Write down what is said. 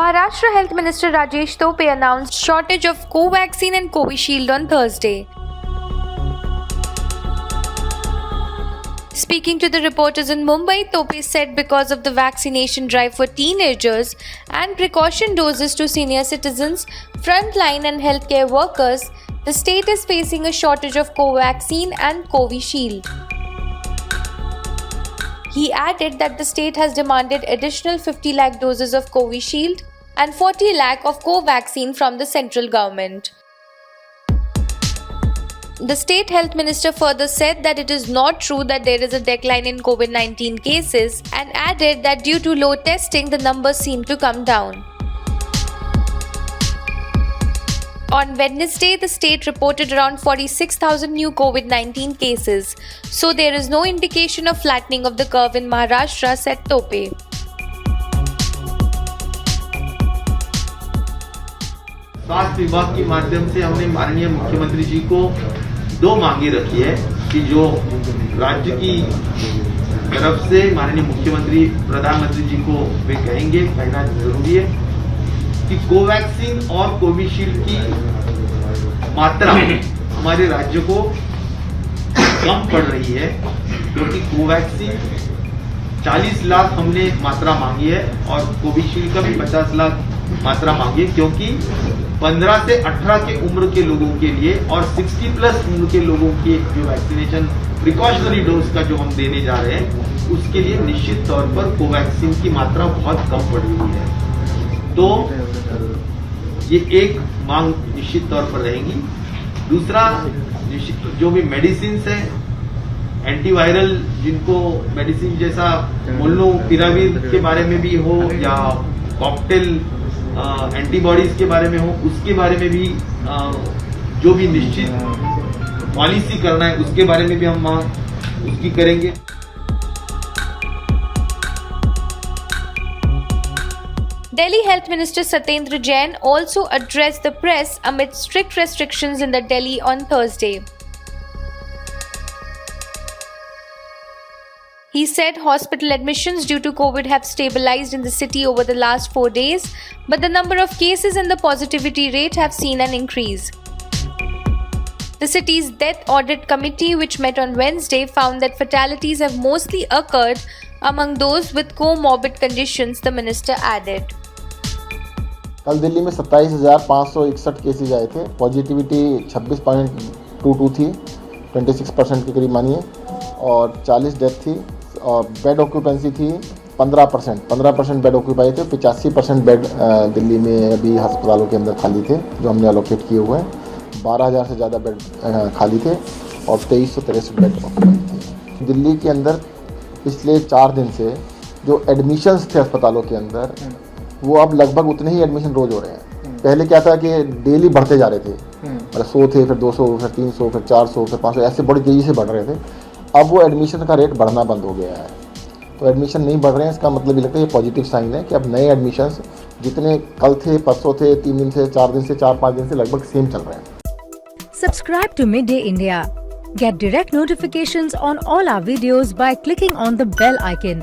Maharashtra Health Minister Rajesh Tope announced shortage of Covaxin and Covishield on Thursday. Speaking to the reporters in Mumbai, Tope said because of the vaccination drive for teenagers and precaution doses to senior citizens, frontline and healthcare workers, the state is facing a shortage of Covaxin and Covishield. He added that the state has demanded additional 50 lakh doses of Covishield and 40 lakh of Covaxin from the central government. The state health minister further said that it is not true that there is a decline in COVID-19 cases and added that due to low testing, the numbers seem to come down. On Wednesday, the state reported around 46,000 new COVID-19 cases, so there is no indication of flattening of the curve in Maharashtra, said Tope. स्वास्थ्य विभाग के माध्यम से हमने माननीय मुख्यमंत्री जी को दो मांगे रखी है कि जो राज्य की तरफ से माननीय मुख्यमंत्री प्रधानमंत्री जी को वे कहेंगे, कहना जरूरी है कि कोवैक्सीन और कोविशील्ड की मात्रा हमारे राज्य को कम पड़ रही है, क्योंकि कोवैक्सीन 40 लाख हमने मात्रा मांगी है और कोविशील्ड का भी 50 लाख मात्रा मांगी है, क्योंकि 15 से 18 के उम्र के लोगों के लिए और 60 प्लस उम्र के लोगों के जो वैक्सीनेशन प्रिकॉशनरी डोज का जो हम देने जा रहे हैं, उसके लिए निश्चित तौर पर कोवैक्सीन की मात्रा बहुत कम पड़ रही है। तो ये एक मांग निश्चित तौर पर रहेगी। दूसरा, जो भी मेडिसिन है, एंटीवायरल जिनको मेडिसिन जैसा मोलनुपिराविर के बारे में भी हो या कॉकटेल एंटीबॉडीज के बारे में हो, उसके बारे में भी जो भी निश्चित पॉलिसी करना है उसके बारे में भी हम उसकी करेंगे। Delhi Health Minister Satyendra Jain also addressed the press amid strict restrictions in the Delhi on Thursday. He said hospital admissions due to COVID have stabilized in the city over the last 4 days, but the number of cases and the positivity rate have seen an increase. The city's death audit committee, which met on Wednesday, found that fatalities have mostly occurred among those with comorbid conditions, the minister added. कल दिल्ली में 27,561 cases आए थे। Positivity 26.22 थी, 26% के करीब मानिए, और 40 death थी, और बेड ऑक्यूपेंसी थी 15% बेड ऑक्यूपाई थे। 85% बेड दिल्ली में अभी अस्पतालों के अंदर खाली थे, जो हमने एलोकेट किए हुए हैं। 12,000 से ज़्यादा बेड खाली थे और 2363 बेड ऑक्यूपाई थे। दिल्ली के अंदर पिछले 4 दिन से जो एडमिशन्स थे अस्पतालों के अंदर, वो अब लगभग उतने ही एडमिशन रोज हो रहे हैं। पहले क्या था कि डेली बढ़ते जा रहे थे, मतलब 100 थे, फिर 200, फिर 300, फिर 400, फिर 500, ऐसे बड़ी तेज़ी से बढ़ रहे थे। अब वो एडमिशन का रेट बढ़ना बंद हो गया है, तो एडमिशन नहीं बढ़ रहे हैं। इसका मतलब ये लगता है ये पॉजिटिव साइन है कि अब नए एडमिशन्स जितने कल थे, परसों थे, 3 दिन से, 4 दिन से, 4-5 दिन से लगभग सेम चल रहे हैं। Subscribe to Midday India. Get direct notifications on all our videos by clicking on the bell icon.